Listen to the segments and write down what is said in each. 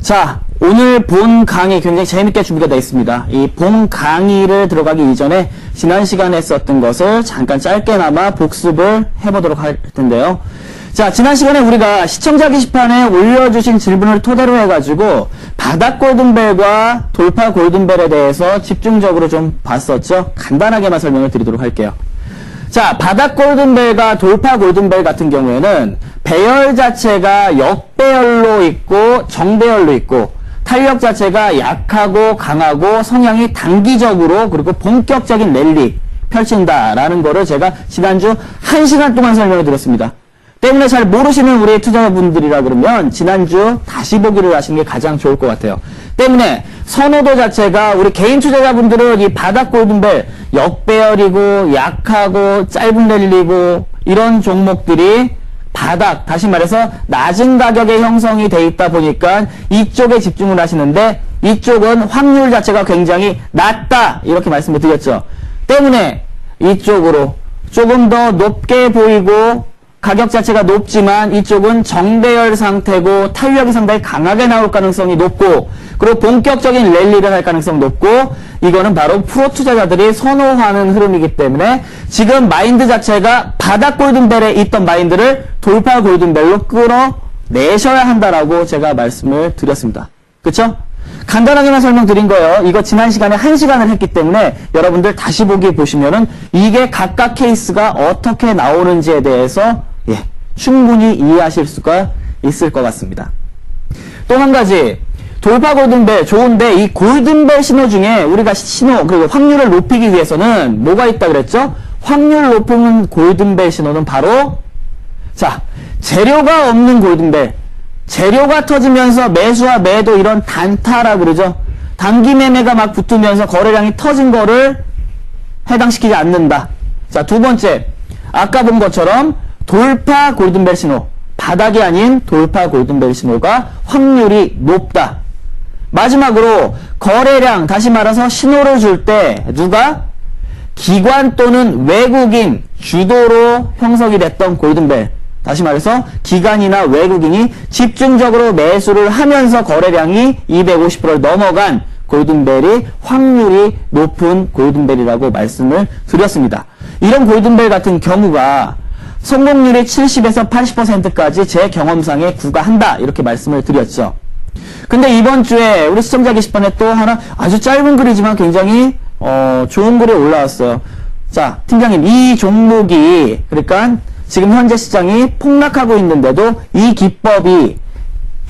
자, 오늘 본 강의 굉장히 재밌게 준비가 되어 있습니다. 이 본 강의를 들어가기 이전에 지난 시간에 썼던 것을 잠깐 짧게나마 복습을 해보도록 할 텐데요. 자, 지난 시간에 우리가 시청자 게시판에 올려주신 질문을 토대로 해가지고 바닥 골든벨과 돌파 골든벨에 대해서 집중적으로 좀 봤었죠. 간단하게만 설명을 드리도록 할게요. 자, 바닥 골든벨과 돌파 골든벨 같은 경우에는 배열 자체가 역배열로 있고 정배열로 있고 탄력 자체가 약하고 강하고 성향이 단기적으로 그리고 본격적인 랠리 펼친다라는 거를 제가 지난주 1시간 동안 설명을 드렸습니다. 때문에 잘 모르시는 우리 투자자분들이라 그러면 지난주 다시 보기를 하시는 게 가장 좋을 것 같아요. 때문에 선호도 자체가 우리 개인 투자자분들은 이 바닥 골든벨 역배열이고 약하고 짧은 랠리고 이런 종목들이 바닥, 다시 말해서 낮은 가격에 형성이 돼 있다 보니까 이쪽에 집중을 하시는데 이쪽은 확률 자체가 굉장히 낮다 이렇게 말씀을 드렸죠. 때문에 이쪽으로 조금 더 높게 보이고 가격 자체가 높지만 이쪽은 정배열 상태고 탄력이 상당히 강하게 나올 가능성이 높고 그리고 본격적인 랠리를 할 가능성이 높고 이거는 바로 프로 투자자들이 선호하는 흐름이기 때문에 지금 마인드 자체가 바닥 골든벨에 있던 마인드를 돌파 골든벨로 끌어내셔야 한다라고 제가 말씀을 드렸습니다. 그쵸? 간단하게만 설명드린 거예요. 이거 지난 시간에 1시간을 했기 때문에 여러분들 다시 보기 보시면은 이게 각각 케이스가 어떻게 나오는지에 대해서 충분히 이해하실 수가 있을 것 같습니다. 또 한 가지 돌파 골든벨 좋은데 이 골든벨 신호 중에 우리가 신호 그리고 확률을 높이기 위해서는 뭐가 있다 그랬죠? 확률 높은 골든벨 신호는 바로 자 재료가 없는 골든벨 재료가 터지면서 매수와 매도 이런 단타라 그러죠. 단기 매매가 막 붙으면서 거래량이 터진 거를 해당시키지 않는다. 자, 두 번째 아까 본 것처럼 돌파 골든벨 신호 바닥이 아닌 돌파 골든벨 신호가 확률이 높다. 마지막으로 거래량 다시 말해서 신호를 줄 때 누가 기관 또는 외국인 주도로 형성이 됐던 골든벨 다시 말해서 기관이나 외국인이 집중적으로 매수를 하면서 거래량이 250%를 넘어간 골든벨이 확률이 높은 골든벨이라고 말씀을 드렸습니다. 이런 골든벨 같은 경우가 성공률이 70에서 80%까지 제 경험상에 구가한다 이렇게 말씀을 드렸죠. 근데 이번 주에 우리 시청자 게시판에 또 하나 아주 짧은 글이지만 굉장히 좋은 글이 올라왔어요. 자, 팀장님 이 종목이 그러니까 지금 현재 시장이 폭락하고 있는데도 이 기법이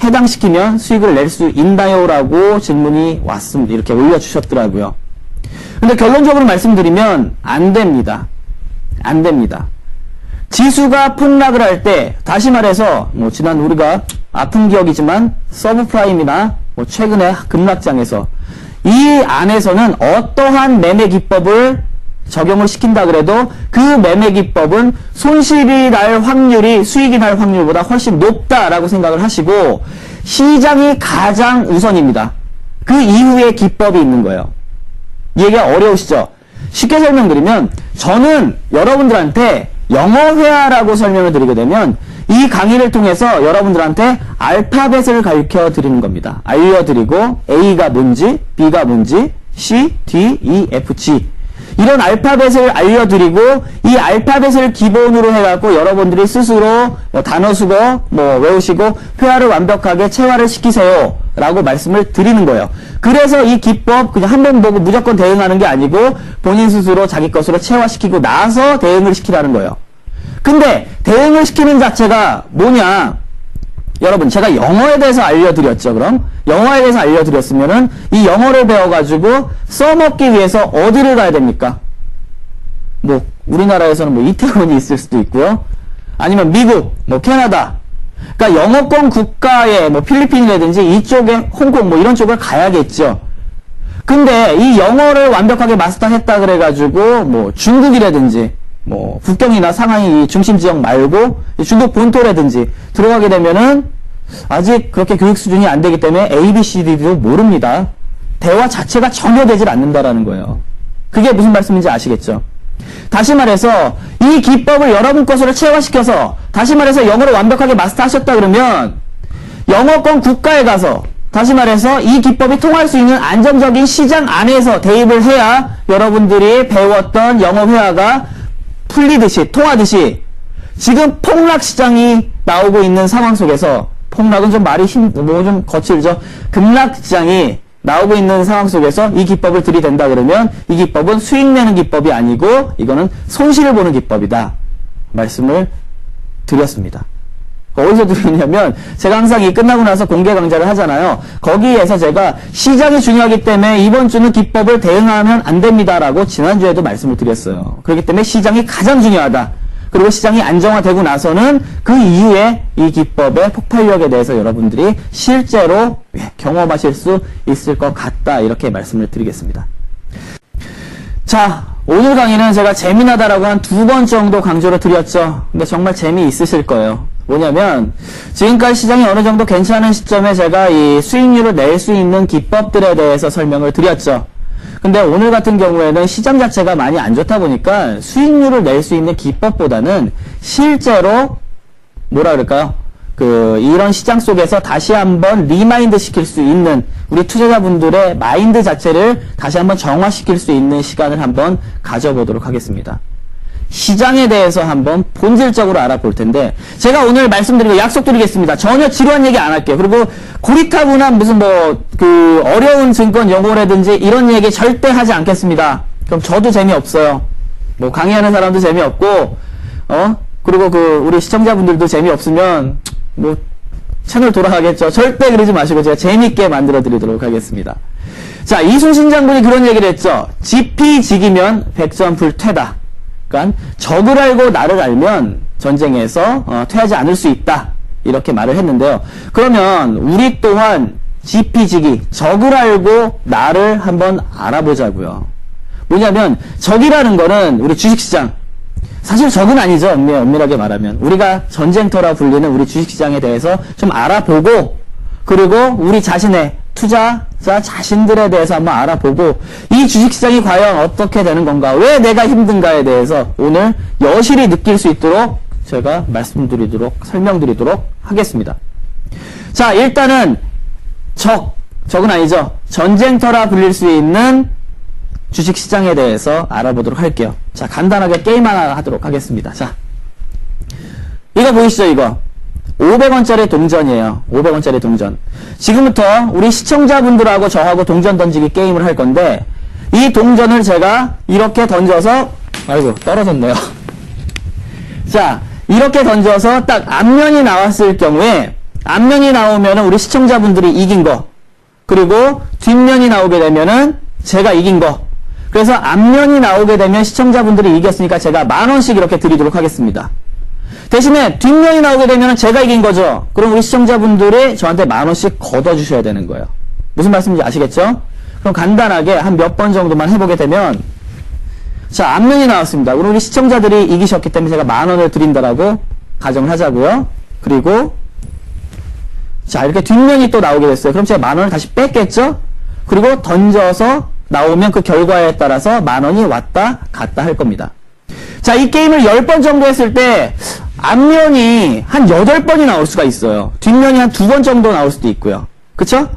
해당시키면 수익을 낼 수 있나요? 라고 질문이 왔습니다. 이렇게 올려주셨더라고요. 근데 결론적으로 말씀드리면 안 됩니다. 안 됩니다. 지수가 폭락을 할 때 다시 말해서 뭐 지난 우리가 아픈 기억이지만 서브프라임이나 뭐 최근에 급락장에서 이 안에서는 어떠한 매매 기법을 적용을 시킨다 그래도 그 매매 기법은 손실이 날 확률이 수익이 날 확률보다 훨씬 높다라고 생각을 하시고 시장이 가장 우선입니다. 그 이후에 기법이 있는 거예요. 이해가 어려우시죠? 쉽게 설명드리면 저는 여러분들한테 영어회화라고 설명을 드리게 되면 이 강의를 통해서 여러분들한테 알파벳을 가르쳐 드리는 겁니다. 알려드리고 A가 뭔지, B가 뭔지, C, D, E, F, G 이런 알파벳을 알려드리고 이 알파벳을 기본으로 해갖고 여러분들이 스스로 뭐 단어 수거 뭐 외우시고 회화를 완벽하게 체화를 시키세요 라고 말씀을 드리는 거예요. 그래서 이 기법 그냥 한 번 보고 무조건 대응하는 게 아니고 본인 스스로 자기 것으로 체화시키고 나서 대응을 시키라는 거예요. 근데 대응을 시키는 자체가 뭐냐? 여러분 제가 영어에 대해서 알려드렸죠. 그럼 영어에 대해서 알려드렸으면은 이 영어를 배워가지고 써먹기 위해서 어디를 가야 됩니까? 뭐 우리나라에서는 뭐 이태원이 있을 수도 있고요. 아니면 미국, 뭐 캐나다. 그러니까 영어권 국가에 뭐 필리핀이라든지 이쪽에 홍콩 뭐 이런 쪽을 가야겠죠. 근데 이 영어를 완벽하게 마스터했다 그래가지고 뭐 중국이라든지 뭐 북경이나 상하이 중심 지역 말고 중국 본토라든지 들어가게 되면은 아직 그렇게 교육 수준이 안 되기 때문에 ABCD도 모릅니다. 대화 자체가 전혀 되질 않는다라는 거예요. 그게 무슨 말씀인지 아시겠죠? 다시 말해서 이 기법을 여러분 것으로 체화시켜서 다시 말해서 영어를 완벽하게 마스터하셨다 그러면 영어권 국가에 가서 다시 말해서 이 기법이 통할 수 있는 안정적인 시장 안에서 대입을 해야 여러분들이 배웠던 영어 회화가 풀리듯이, 통하듯이 지금 폭락 시장이 나오고 있는 상황 속에서, 폭락은 좀 말이 좀 거칠죠. 급락 시장이 나오고 있는 상황 속에서 이 기법을 들이댄다 그러면 이 기법은 수익 내는 기법이 아니고 이거는 손실을 보는 기법이다. 말씀을 드렸습니다. 어디서 드렸냐면 제가 항상 이 끝나고 나서 공개 강좌를 하잖아요. 거기에서 제가 시장이 중요하기 때문에 이번 주는 기법을 대응하면 안 됩니다라고 지난주에도 말씀을 드렸어요. 그렇기 때문에 시장이 가장 중요하다. 그리고 시장이 안정화되고 나서는 그 이후에 이 기법의 폭발력에 대해서 여러분들이 실제로 경험하실 수 있을 것 같다. 이렇게 말씀을 드리겠습니다. 자, 오늘 강의는 제가 재미나다라고 한 2번 정도 강조를 드렸죠. 근데 정말 재미있으실 거예요. 뭐냐면 지금까지 시장이 어느 정도 괜찮은 시점에 제가 이 수익률을 낼 수 있는 기법들에 대해서 설명을 드렸죠. 근데 오늘 같은 경우에는 시장 자체가 많이 안 좋다 보니까 수익률을 낼 수 있는 기법보다는 실제로 뭐라 그럴까요? 이런 시장 속에서 다시 한번 리마인드 시킬 수 있는 우리 투자자분들의 마인드 자체를 다시 한번 정화시킬 수 있는 시간을 한번 가져보도록 하겠습니다. 시장에 대해서 한번 본질적으로 알아볼 텐데 제가 오늘 말씀드리고 약속드리겠습니다. 전혀 지루한 얘기 안 할게요. 그리고 고리타분한 무슨 어려운 증권 용어라든지 이런 얘기 절대 하지 않겠습니다. 그럼 저도 재미없어요. 강의하는 사람도 재미없고 그리고 우리 시청자분들도 재미없으면 채널 돌아가겠죠. 절대 그러지 마시고 제가 재밌게 만들어 드리도록 하겠습니다. 자, 이순신 장군이 그런 얘기를 했죠. 지피지기면 백전불퇴다. 그러니까 적을 알고 나를 알면 전쟁에서 퇴하지 않을 수 있다. 이렇게 말을 했는데요. 그러면 우리 또한 지피지기, 적을 알고 나를 한번 알아보자고요. 뭐냐면 적이라는 거는 우리 주식시장, 사실 적은 아니죠. 엄밀하게 말하면 우리가 전쟁터라 불리는 우리 주식시장에 대해서 좀 알아보고 그리고 우리 자신의 투자자 자신들에 대해서 한번 알아보고 이 주식시장이 과연 어떻게 되는 건가, 왜 내가 힘든가에 대해서 오늘 여실히 느낄 수 있도록 제가 설명드리도록 하겠습니다. 자, 일단은 적은 아니죠. 전쟁터라 불릴 수 있는 주식시장에 대해서 알아보도록 할게요. 자, 간단하게 게임 하나 하도록 하겠습니다. 자, 이거 보이시죠, 이거? 500원짜리 동전이에요. 500원짜리 동전. 지금부터 우리 시청자분들하고 저하고 동전 던지기 게임을 할 건데 이 동전을 제가 이렇게 던져서 떨어졌네요. 자, 이렇게 던져서 딱 앞면이 나왔을 경우에 앞면이 나오면은 우리 시청자분들이 이긴 거, 그리고 뒷면이 나오게 되면은 제가 이긴 거. 그래서 앞면이 나오게 되면 시청자분들이 이겼으니까 제가 10,000원씩 이렇게 드리도록 하겠습니다. 대신에 뒷면이 나오게 되면 제가 이긴 거죠. 그럼 우리 시청자분들이 저한테 10,000원씩 걷어주셔야 되는 거예요. 무슨 말씀인지 아시겠죠? 그럼 간단하게 한 몇 번 정도만 해보게 되면, 자, 앞면이 나왔습니다. 그럼 우리 시청자들이 이기셨기 때문에 제가 10,000원을 드린다라고 가정을 하자고요. 그리고 자, 이렇게 뒷면이 또 나오게 됐어요. 그럼 제가 10,000원을 다시 뺐겠죠? 그리고 던져서 나오면 그 결과에 따라서 10,000원이 왔다 갔다 할 겁니다. 자, 이 게임을 10번 정도 했을 때 앞면이 한 8번이 나올 수가 있어요. 뒷면이 한 2번 정도 나올 수도 있고요. 그쵸?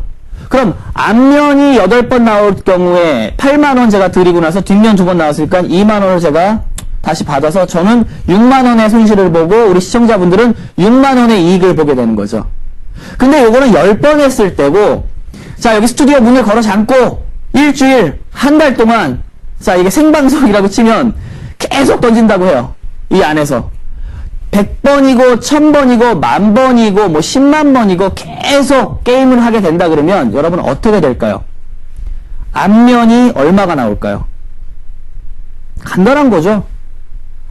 그럼 앞면이 8번 나올 경우에 80,000원 제가 드리고 나서 뒷면 2번 나왔으니까 20,000원을 제가 다시 받아서 저는 60,000원의 손실을 보고 우리 시청자분들은 60,000원의 이익을 보게 되는 거죠. 근데 요거는 10번 했을 때고, 자, 여기 스튜디오 문을 걸어 잠고 일주일, 한 달 동안, 자, 이게 생방송이라고 치면 계속 던진다고 해요. 이 안에서 100번이고 1000번이고 10,000번이고 10만 번이고 계속 게임을 하게 된다 그러면 여러분 어떻게 될까요? 앞면이 얼마가 나올까요? 간단한 거죠.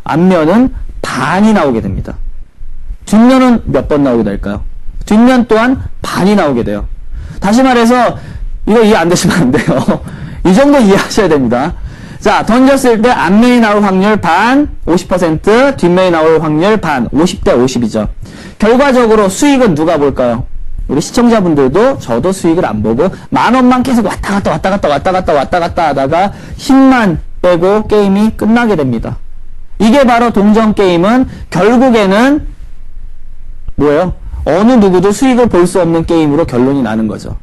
앞면은 반이 나오게 됩니다. 뒷면은 몇 번 나오게 될까요? 뒷면 또한 반이 나오게 돼요. 다시 말해서 이거 이해 안 되시면 안 돼요. 이 정도 이해하셔야 됩니다. 자, 던졌을 때 앞면이 나올 확률 반, 50%, 뒷면이 나올 확률 반, 50대 50이죠. 결과적으로 수익은 누가 볼까요? 우리 시청자분들도 저도 수익을 안 보고 10,000원만 계속 왔다 갔다 하다가 힘만 빼고 게임이 끝나게 됩니다. 이게 바로 동전 게임은 결국에는 뭐예요? 어느 누구도 수익을 볼 수 없는 게임으로 결론이 나는 거죠.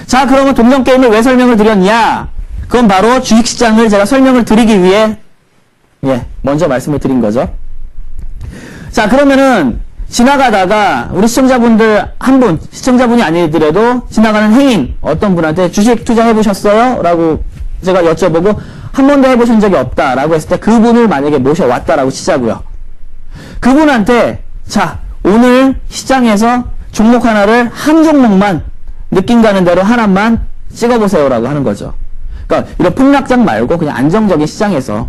자, 그러면 동전게임을 왜 설명을 드렸냐? 그건 바로 주식시장을 제가 설명을 드리기 위해, 먼저 말씀을 드린 거죠. 자, 그러면은, 지나가다가, 우리 시청자분들 한 분, 시청자분이 아니더라도 지나가는 행인, 어떤 분한테 주식 투자해보셨어요? 라고 제가 여쭤보고, 한 번도 해보신 적이 없다. 라고 했을 때 그분을 만약에 모셔왔다라고 치자고요. 그분한테, 자, 오늘 시장에서 종목 하나를 한 종목만 느낌 가는 대로 하나만 찍어보세요라고 하는 거죠. 그러니까 이런 폭락장 말고 그냥 안정적인 시장에서.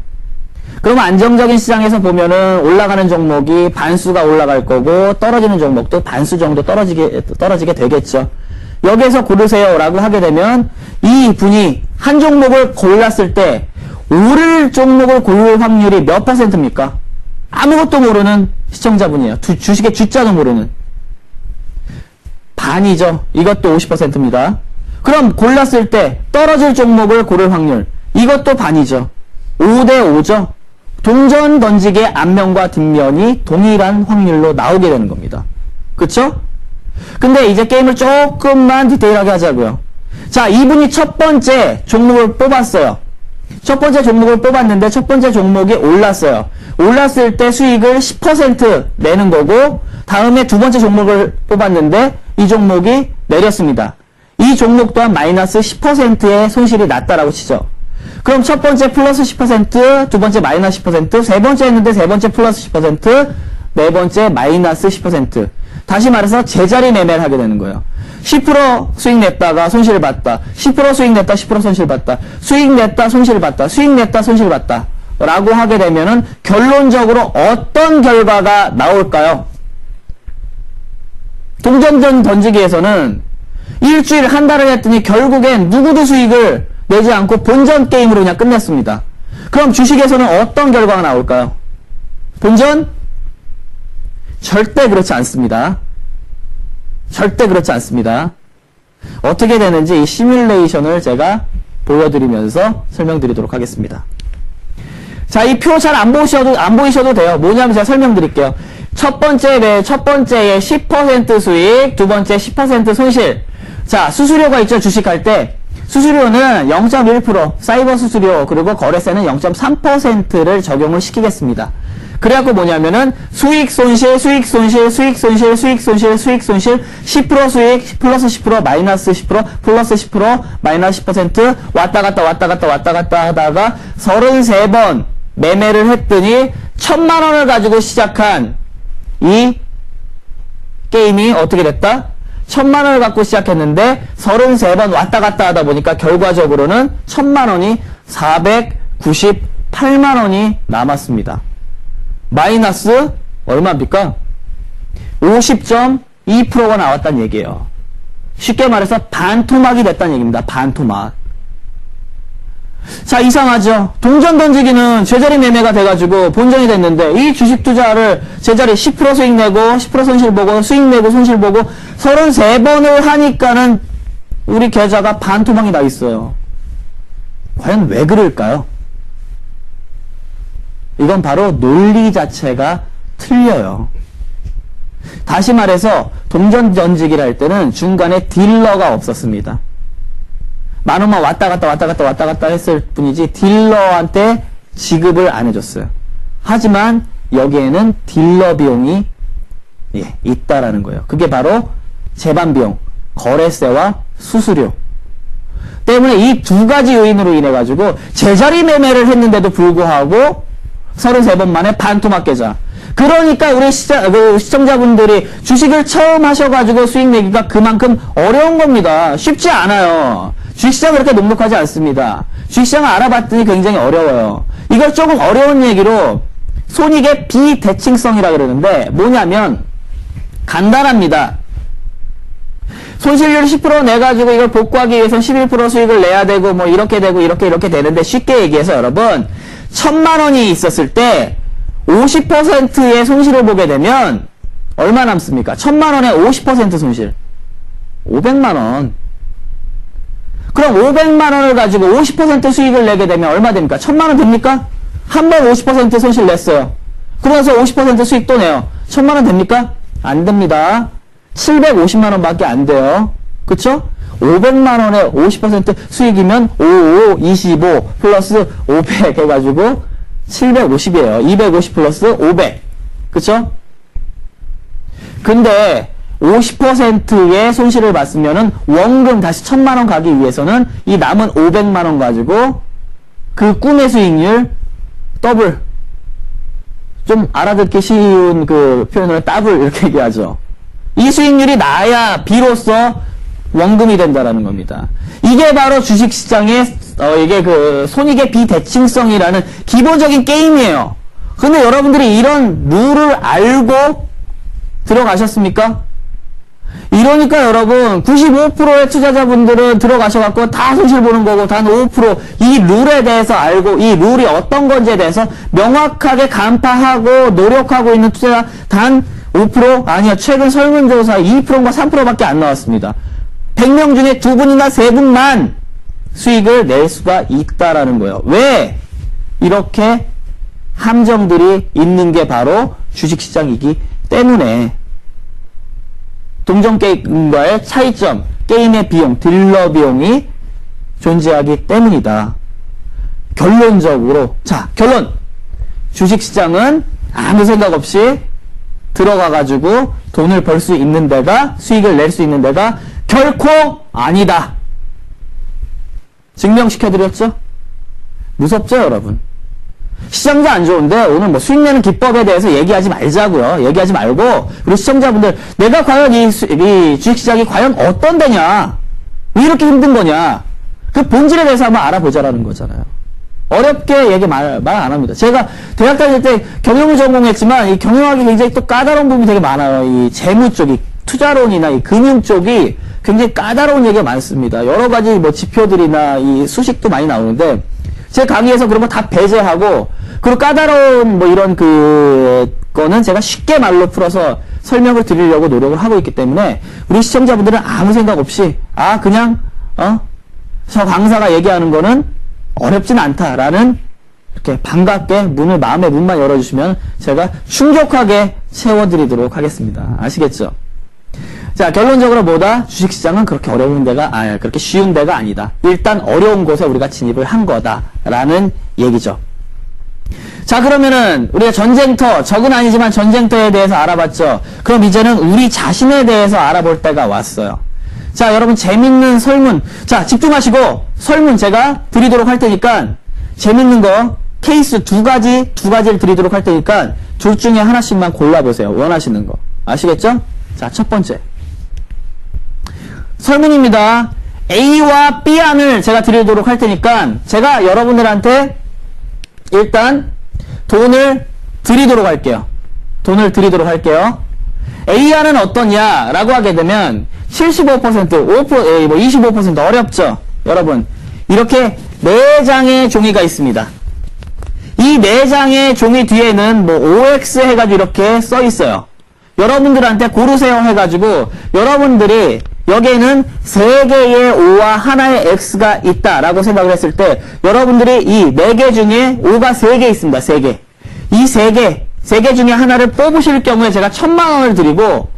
그러면 안정적인 시장에서 보면은 올라가는 종목이 반수가 올라갈 거고 떨어지는 종목도 반수 정도 떨어지게 되겠죠. 여기에서 고르세요라고 하게 되면 이 분이 한 종목을 골랐을 때 오를 종목을 고를 확률이 몇 %입니까? 아무것도 모르는 시청자분이에요. 주식의 주자도 모르는. 반이죠. 이것도 50%입니다. 그럼 골랐을 때 떨어질 종목을 고를 확률. 이것도 반이죠. 5대 5죠. 동전 던지기의 앞면과 뒷면이 동일한 확률로 나오게 되는 겁니다. 그쵸? 근데 이제 게임을 조금만 디테일하게 하자고요. 자, 이분이 첫 번째 종목을 뽑았어요. 첫 번째 종목을 뽑았는데 첫 번째 종목이 올랐어요. 올랐을 때 수익을 10% 내는 거고 다음에 두 번째 종목을 뽑았는데 이 종목이 내렸습니다. 이 종목 또한 마이너스 10%의 손실이 났다라고 치죠. 그럼 첫 번째 플러스 10%, 두 번째 마이너스 10%, 세 번째 했는데 세 번째 플러스 10%, 네 번째 마이너스 10%. 다시 말해서 제자리 매매를 하게 되는 거예요. 10% 수익 냈다가 손실 봤다. 10% 수익 냈다, 10% 손실 봤다. 수익 냈다, 손실 봤다. 수익 냈다, 손실 봤다. 라고 하게 되면은 결론적으로 어떤 결과가 나올까요? 동전전 던지기에서는 일주일 한 달을 했더니 결국엔 누구도 수익을 내지 않고 본전 게임으로 그냥 끝냈습니다. 그럼 주식에서는 어떤 결과가 나올까요? 본전? 절대 그렇지 않습니다. 절대 그렇지 않습니다. 어떻게 되는지 이 시뮬레이션을 제가 보여드리면서 설명드리도록 하겠습니다. 자, 이 표 잘 안 보이셔도 돼요. 뭐냐면 제가 설명드릴게요. 첫 번째에 10% 수익, 두 번째 10% 손실. 자, 수수료가 있죠, 주식할 때. 수수료는 0.1%, 사이버 수수료, 그리고 거래세는 0.3%를 적용을 시키겠습니다. 그래갖고 뭐냐면은 수익 손실, 수익 손실, 수익 손실, 수익 손실, 수익 손실, 10% 수익, 플러스 10%, 마이너스 10%, 플러스 10%, 마이너스 10% 왔다 갔다 왔다 갔다 왔다 갔다 하다가 33번 매매를 했더니 1000만 원을 가지고 시작한 이 게임이 어떻게 됐다? 1000만 원을 갖고 시작했는데 33번 왔다 갔다 하다 보니까 결과적으로는 1000만 원이 498만 원이 남았습니다. 마이너스 얼마입니까? 50.2%가 나왔다는 얘기예요. 쉽게 말해서 반토막이 됐다는 얘기입니다. 반토막. 자, 이상하죠? 동전 던지기는 제자리 매매가 돼가지고 본전이 됐는데 이 주식 투자를 제자리 10% 수익 내고 10% 손실 보고 수익 내고 손실 보고 33번을 하니까는 우리 계좌가 반토막이 나 있어요. 과연 왜 그럴까요? 이건 바로 논리 자체가 틀려요. 다시 말해서 동전 던지기를 할 때는 중간에 딜러가 없었습니다. 만원만 왔다 갔다 했을 뿐이지 딜러한테 지급을 안 해줬어요. 하지만 여기에는 딜러 비용이 있다라는 거예요. 그게 바로 제반 비용, 거래세와 수수료 때문에 이 두 가지 요인으로 인해 가지고 제자리 매매를 했는데도 불구하고 33번 만에 반토막 계좌. 그러니까 우리 시청자분들이 주식을 처음 하셔가지고 수익 내기가 그만큼 어려운 겁니다. 쉽지 않아요. 주식시장 그렇게 녹록하지 않습니다. 주식시장을 알아봤더니 굉장히 어려워요. 이걸 조금 어려운 얘기로 손익의 비대칭성이라 그러는데 뭐냐면 간단합니다. 손실률 10% 내가지고 이걸 복구하기 위해서는 11% 수익을 내야 되고 뭐 이렇게 되고 이렇게 되는데 쉽게 얘기해서 여러분 1000만 원이 있었을 때 50%의 손실을 보게 되면 얼마 남습니까? 1000만 원에 50% 손실 500만 원. 그럼 500만 원을 가지고 50% 수익을 내게 되면 얼마 됩니까? 1000만 원 됩니까? 한 번 50% 손실 냈어요. 그러면서 50% 수익 또 내요. 1000만 원 됩니까? 안 됩니다. 750만 원밖에 안 돼요. 그쵸? 500만 원에 50% 수익이면 55, 25 플러스 500 해가지고 750이에요. 250 플러스 500. 그쵸? 근데 50%의 손실을 봤으면은 원금 다시 1000만 원 가기 위해서는 이 남은 500만 원 가지고 그 꿈의 수익률 더블. 좀 알아듣기 쉬운 그 표현을 더블 이렇게 얘기하죠. 이 수익률이 나야 비로소 원금이 된다라는 겁니다. 이게 바로 주식시장의 이게 그 손익의 비대칭성이라는 기본적인 게임이에요. 근데 여러분들이 이런 룰을 알고 들어가셨습니까? 이러니까 여러분 95%의 투자자분들은 들어가셔갖고 다 손실 보는 거고 단 5%이 룰에 대해서 알고 이 룰이 어떤 건지에 대해서 명확하게 간파하고 노력하고 있는 투자자 단 5%? 아니요. 최근 설문조사 2%과 3%밖에 안 나왔습니다. 100명 중에 2분이나 3분만 수익을 낼 수가 있다라는 거예요. 왜? 이렇게 함정들이 있는 게 바로 주식시장이기 때문에 동전 게임과의 차이점, 게임의 비용, 딜러 비용이 존재하기 때문이다. 결론적으로 자, 결론! 주식시장은 아무 생각 없이 들어가가지고 돈을 벌 수 있는 데가, 수익을 낼 수 있는 데가 결코 아니다. 증명시켜드렸죠? 무섭죠, 여러분? 시장도 안 좋은데 오늘 뭐 수익 내는 기법에 대해서 얘기하지 말자고요. 얘기하지 말고 우리 시청자분들 내가 과연 이 주식시장이 과연 어떤 데냐? 왜 이렇게 힘든 거냐? 그 본질에 대해서 한번 알아보자라는 거잖아요. 어렵게 얘기 말 안 합니다. 제가 대학 다닐 때 경영을 전공했지만 이 경영학이 굉장히 또 까다로운 부분이 되게 많아요. 이 재무 쪽이, 투자론이나 이 금융 쪽이 굉장히 까다로운 얘기가 많습니다. 여러 가지 뭐 지표들이나 이 수식도 많이 나오는데 제 강의에서 그런 거 다 배제하고 그리고 까다로운 뭐 이런 거는 제가 쉽게 말로 풀어서 설명을 드리려고 노력을 하고 있기 때문에 우리 시청자분들은 아무 생각 없이 그냥 저 강사가 얘기하는 거는 어렵진 않다라는 이렇게 반갑게 마음의 문만 열어주시면 제가 충격하게 채워드리도록 하겠습니다. 아시겠죠? 자, 결론적으로 뭐다? 주식시장은 그렇게 그렇게 쉬운 데가 아니다. 일단 어려운 곳에 우리가 진입을 한 거다라는 얘기죠. 자, 그러면은 우리가 전쟁터, 적은 아니지만 전쟁터에 대해서 알아봤죠. 그럼 이제는 우리 자신에 대해서 알아볼 때가 왔어요. 자, 여러분 재밌는 설문. 자, 집중하시고 설문 제가 드리도록 할 테니까 재밌는 거 케이스 두 가지를 드리도록 할 테니까 둘 중에 하나씩만 골라보세요. 원하시는 거. 아시겠죠? 자, 첫 번째. 설문입니다. A와 B안을 제가 드리도록 할 테니까 제가 여러분들한테 일단 돈을 드리도록 할게요. A안은 어떠냐? 라고 하게 되면 75%, 25% 어렵죠? 여러분, 이렇게 4장의 종이가 있습니다. 이 4장의 종이 뒤에는 뭐 OX 해가지고 이렇게 써 있어요. 여러분들한테 고르세요 해가지고 여러분들이 여기에는 3개의 O와 하나의 X가 있다라고 생각을 했을 때 여러분들이 이 4개 중에 O가 3개 있습니다. 3개. 이 3개 중에 하나를 뽑으실 경우에 제가 1000만 원을 드리고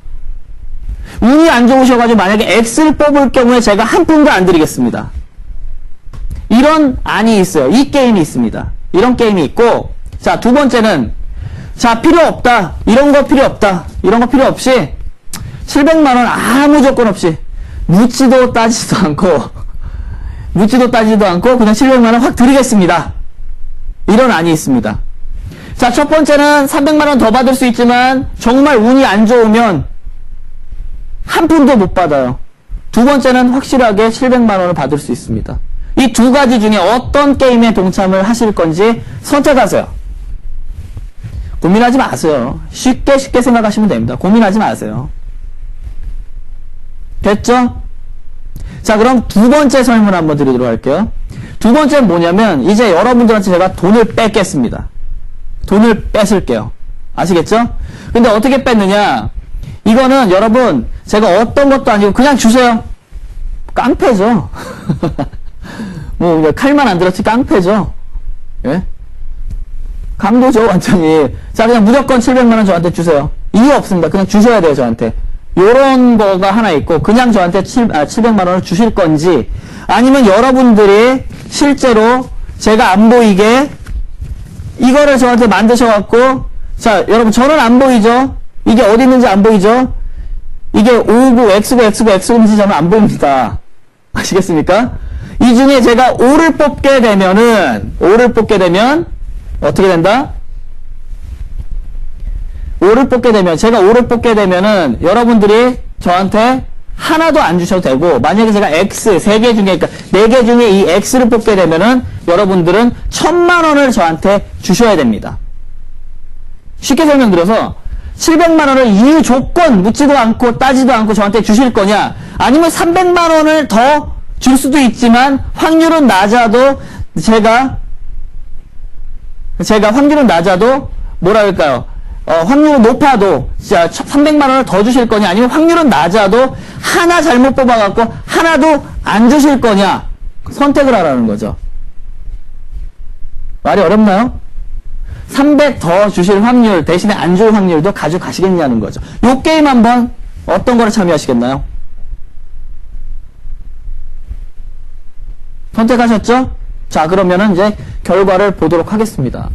운이 안 좋으셔가지고 만약에 X를 뽑을 경우에 제가 한 푼도 안 드리겠습니다. 이런 안이 있어요. 이 게임이 있습니다. 이런 게임이 있고 자, 두 번째는 자, 필요 없다. 이런 거 필요 없다. 이런 거 필요 없이 700만 원 아무 조건 없이 묻지도 따지도 않고 그냥 700만 원 확 드리겠습니다. 이런 안이 있습니다. 자, 첫 번째는 300만 원 더 받을 수 있지만 정말 운이 안 좋으면 한 푼도 못 받아요. 두 번째는 확실하게 700만 원을 받을 수 있습니다. 이 두 가지 중에 어떤 게임에 동참을 하실 건지 선택하세요. 고민하지 마세요. 쉽게 생각하시면 됩니다. 고민하지 마세요. 됐죠? 자, 그럼 두 번째 설문 한번 드리도록 할게요. 두 번째는 뭐냐면 이제 여러분들한테 제가 돈을 뺏겠습니다. 돈을 뺏을게요. 아시겠죠? 근데 어떻게 뺏느냐? 이거는 여러분 제가 어떤 것도 아니고 그냥 주세요. 깡패죠. 뭐 칼만 안 들었지 깡패죠. 예? 강도죠 완전히. 자, 그냥 무조건 700만 원 저한테 주세요. 이유 없습니다. 그냥 주셔야 돼요 저한테. 요런 거가 하나 있고, 그냥 저한테 700만 원을 주실 건지, 아니면 여러분들이 실제로 제가 안 보이게 이거를 저한테 만드셔갖고, 자, 여러분, 저는 안 보이죠? 이게 어디 있는지 안 보이죠? 이게 O고, X고, X고, X인지 저는 안 보입니다. 아시겠습니까? 이 중에 제가 O를 뽑게 되면, 어떻게 된다? 제가 O를 뽑게 되면은, 여러분들이 저한테 하나도 안 주셔도 되고, 만약에 제가 X, 3개 중에, 그러니까 4개 중에 이 X를 뽑게 되면은, 여러분들은 1000만 원을 저한테 주셔야 됩니다. 쉽게 설명드려서, 700만 원을 이유 조건 묻지도 않고 따지도 않고 저한테 주실 거냐, 아니면 300만 원을 더 줄 수도 있지만, 확률은 낮아도, 제가 확률은 낮아도, 뭐랄까요, 확률은 높아도, 자, 300만 원을 더 주실 거냐, 아니면 확률은 낮아도, 하나 잘못 뽑아갖고, 하나도 안 주실 거냐, 선택을 하라는 거죠. 말이 어렵나요? 300 더 주실 확률, 대신에 안 줄 확률도 가져가시겠냐는 거죠. 요 게임 한번, 어떤 거를 참여하시겠나요? 선택하셨죠? 자, 그러면은 이제 결과를 보도록 하겠습니다.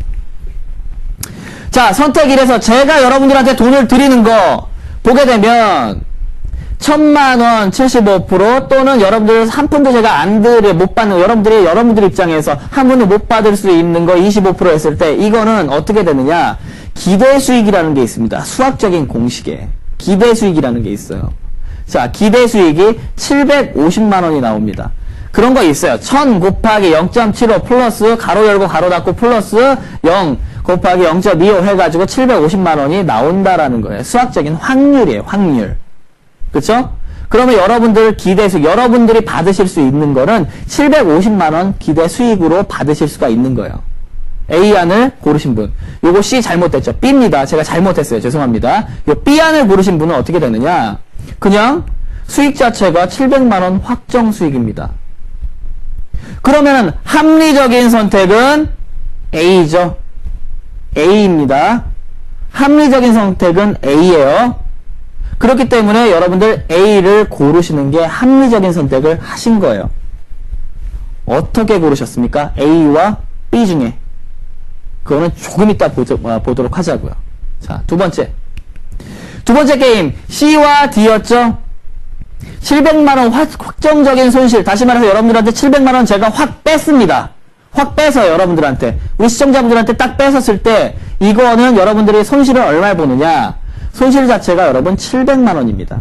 자, 선택 1에서 제가 여러분들한테 돈을 드리는 거 보게 되면 1000만원 75% 또는 여러분들 한 푼도 제가 못 받는 여러분들 입장에서 한 푼도 못 받을 수 있는 거 25% 했을 때 이거는 어떻게 되느냐? 기대 수익이라는 게 있습니다. 수학적인 공식에 기대 수익이라는 게 있어요. 자, 기대 수익이 750만원이 나옵니다. 그런 거 있어요. 1000 곱하기 0.75 플러스 가로 열고 가로 닫고 플러스 0 곱하기 0.25 해가지고 750만원이 나온다라는 거예요. 수학적인 확률이에요. 확률. 그쵸? 그러면 여러분들 기대 수익, 여러분들이 받으실 수 있는 거는 750만원 기대 수익으로 받으실 수가 있는 거예요. A안을 고르신 분. 요거 C 잘못됐죠? B입니다. 제가 잘못했어요. 죄송합니다. 요 B안을 고르신 분은 어떻게 되느냐? 그냥 수익 자체가 700만원 확정 수익입니다. 그러면은 합리적인 선택은 A죠. A입니다. 합리적인 선택은 A예요. 그렇기 때문에 여러분들 A를 고르시는 게 합리적인 선택을 하신 거예요. 어떻게 고르셨습니까? A와 B 중에. 그거는 조금 이따 보도록 하자고요. 자, 두 번째 게임 C와 D였죠? 700만원 확정적인 손실, 다시 말해서 여러분들한테 700만원 제가 확 뺐습니다. 확 빼서 여러분들한테, 우리 시청자분들한테 딱 뺏었을 때 이거는 여러분들이 손실을 얼마에 보느냐? 손실 자체가 여러분 700만원입니다.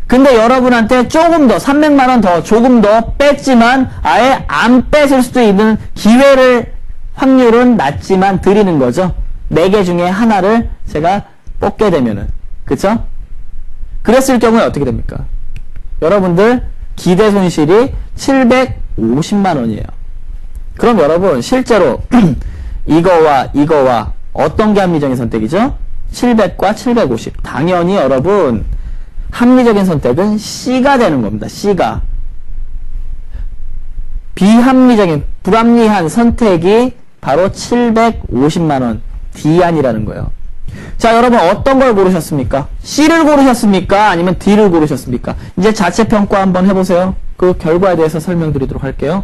근데 여러분한테 조금 더 300만원 더 조금 더 뺐지만 아예 안 뺏을 수도 있는 기회를, 확률은 낮지만 드리는 거죠. 4개 중에 하나를 제가 뽑게 되면은. 그쵸? 그랬을 경우에 어떻게 됩니까? 여러분들 기대 손실이 750만원이에요. 그럼 여러분 실제로 이거와 어떤 게 합리적인 선택이죠? 700과 750. 당연히 여러분 합리적인 선택은 C가 되는 겁니다. C가. 비합리적인, 불합리한 선택이 바로 750만원 D안이라는 거예요. 자, 여러분 어떤 걸 고르셨습니까? C를 고르셨습니까? 아니면 D를 고르셨습니까? 이제 자체 평가 한번 해보세요. 그 결과에 대해서 설명드리도록 할게요.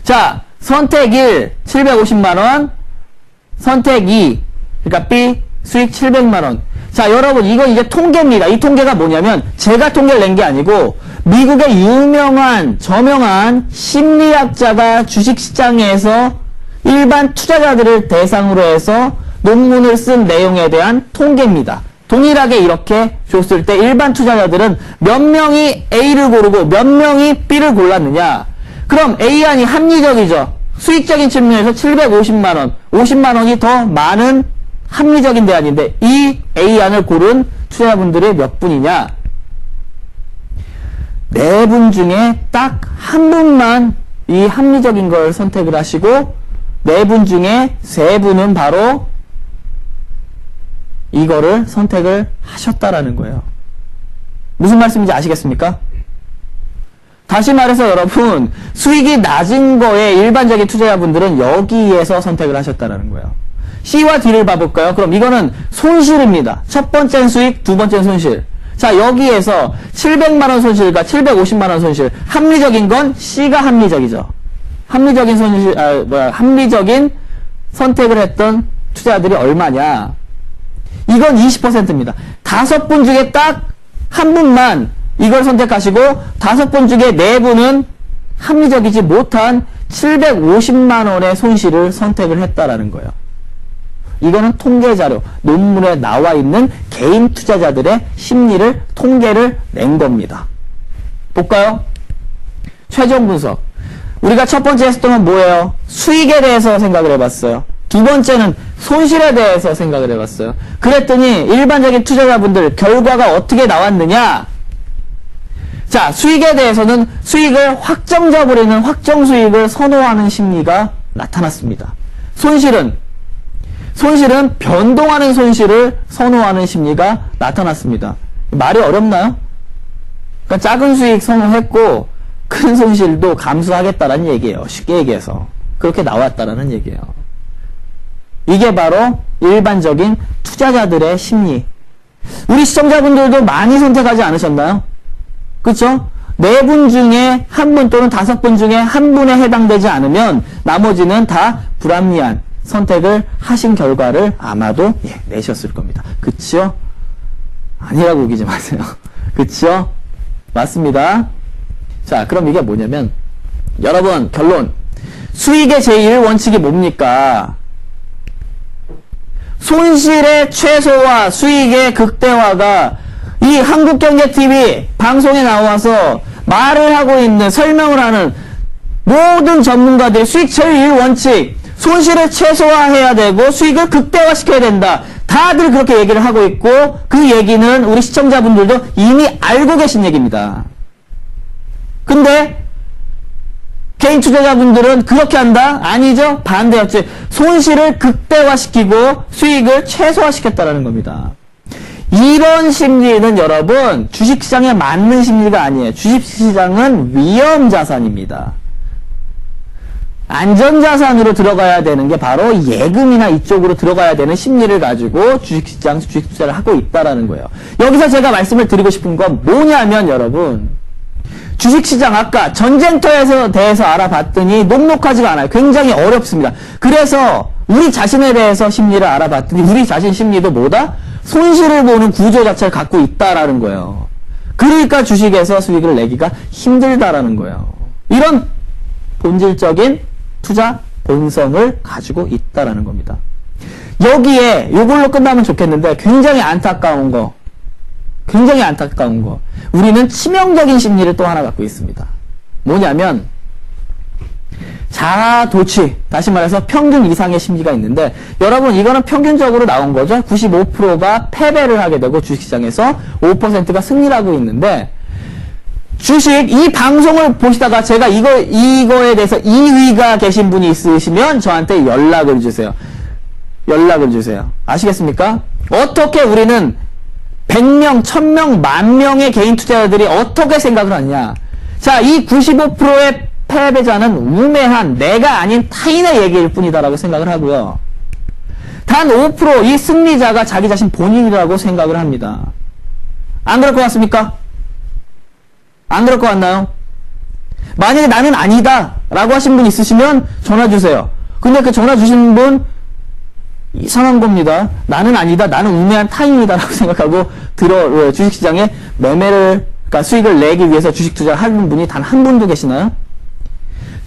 자, 선택 1, 750만원. 선택 2, 그러니까 B, 수익 700만원. 자, 여러분 이건 이제 통계입니다. 이 통계가 뭐냐면 제가 통계를 낸 게 아니고 미국의 유명한, 저명한 심리학자가 주식시장에서 일반 투자자들을 대상으로 해서 논문을 쓴 내용에 대한 통계입니다. 동일하게 이렇게 줬을 때 일반 투자자들은 몇 명이 A를 고르고 몇 명이 B를 골랐느냐? 그럼 A안이 합리적이죠. 수익적인 측면에서 750만원, 50만원이 더 많은 합리적인 대안인데 이 A안을 고른 투자자분들이 몇 분이냐? 4분 중에 딱 한 분만 이 합리적인 걸 선택을 하시고 4분 중에 3분은 바로 이거를 선택을 하셨다라는 거예요. 무슨 말씀인지 아시겠습니까? 다시 말해서 여러분 수익이 낮은 거에 일반적인 투자자분들은 여기에서 선택을 하셨다라는 거예요. C와 D를 봐볼까요? 그럼 이거는 손실입니다. 첫 번째는 수익, 두 번째는 손실. 자, 여기에서 700만원 손실과 750만원 손실. 합리적인 건 C가 합리적이죠. 합리적인 손실, 합리적인 선택을 했던 투자자들이 얼마냐? 이건 20%입니다. 5분 중에 딱 한 분만 이걸 선택하시고 5분 중에 4분은 합리적이지 못한 750만원의 손실을 선택을 했다라는 거예요. 이거는 통계 자료, 논문에 나와 있는 개인 투자자들의 심리를, 통계를 낸 겁니다. 볼까요? 최종 분석. 우리가 첫 번째 했었던 건 뭐예요? 수익에 대해서 생각을 해봤어요. 두 번째는 손실에 대해서 생각을 해봤어요. 그랬더니 일반적인 투자자분들 결과가 어떻게 나왔느냐? 자, 수익에 대해서는 수익을 확정져버리는 확정 수익을 선호하는 심리가 나타났습니다. 손실은 변동하는 손실을 선호하는 심리가 나타났습니다. 말이 어렵나요? 그러니까 작은 수익 선호했고 큰 손실도 감수하겠다라는 얘기예요. 쉽게 얘기해서. 그렇게 나왔다라는 얘기예요. 이게 바로 일반적인 투자자들의 심리. 우리 시청자분들도 많이 선택하지 않으셨나요? 그쵸? 4분 중에 1분 또는 5분 중에 1분에 해당되지 않으면 나머지는 다 불합리한 선택을 하신 결과를 아마도 내셨을 겁니다. 그치요? 아니라고 우기지 마세요. 그치요? 맞습니다. 자, 그럼 이게 뭐냐면 여러분 결론. 수익의 제1원칙이 뭡니까? 손실의 최소화, 수익의 극대화가 이 한국경제TV 방송에 나와서 말을 하고 있는, 설명을 하는 모든 전문가들이 수익 제1원칙, 손실을 최소화해야 되고 수익을 극대화시켜야 된다. 다들 그렇게 얘기를 하고 있고 그 얘기는 우리 시청자분들도 이미 알고 계신 얘기입니다. 근데 개인 투자자분들은 그렇게 한다? 아니죠? 반대였지. 손실을 극대화시키고 수익을 최소화시켰다라는 겁니다. 이런 심리는 여러분 주식시장에 맞는 심리가 아니에요. 주식시장은 위험자산입니다. 안전자산으로 들어가야 되는 게 바로 예금이나 이쪽으로 들어가야 되는 심리를 가지고 주식시장, 주식 투자를 하고 있다라는 거예요. 여기서 제가 말씀을 드리고 싶은 건 뭐냐면 여러분 주식시장 아까 전쟁터에 대해서 알아봤더니 녹록하지가 않아요. 굉장히 어렵습니다. 그래서 우리 자신에 대해서 심리를 알아봤더니 우리 자신 심리도 뭐다? 손실을 보는 구조 자체를 갖고 있다라는 거예요. 그러니까 주식에서 수익을 내기가 힘들다라는 거예요. 이런 본질적인 투자 본성을 가지고 있다라는 겁니다. 여기에 이걸로 끝나면 좋겠는데 굉장히 안타까운 거. 우리는 치명적인 심리를 또 하나 갖고 있습니다. 뭐냐면 자아도취, 다시 말해서 평균 이상의 심리가 있는데 여러분 이거는 평균적으로 나온 거죠. 95%가 패배를 하게 되고 주식시장에서 5%가 승리를 하고 있는데 주식 이 방송을 보시다가 제가 이거에 대해서 2위가 계신 분이 있으시면 저한테 연락을 주세요. 아시겠습니까? 어떻게 우리는 100명, 1000명, 10,000명의 개인 투자자들이 어떻게 생각을 하느냐. 자, 이 95%의 패배자는 우매한 내가 아닌 타인의 얘기일 뿐이다라고 생각을 하고요. 단 5% 이 승리자가 자기 자신 본인이라고 생각을 합니다. 안 그럴 것 같습니까? 안 그럴 것 같나요? 만약에 나는 아니다 라고 하신 분 있으시면 전화 주세요. 근데 그 전화 주신 분 이상한 겁니다. 나는 아니다. 나는 우매한 타인이다 라고 생각하고 주식시장에 매매를, 그러니까 수익을 내기 위해서 주식 투자를 하는 분이 단 한 분도 계시나요?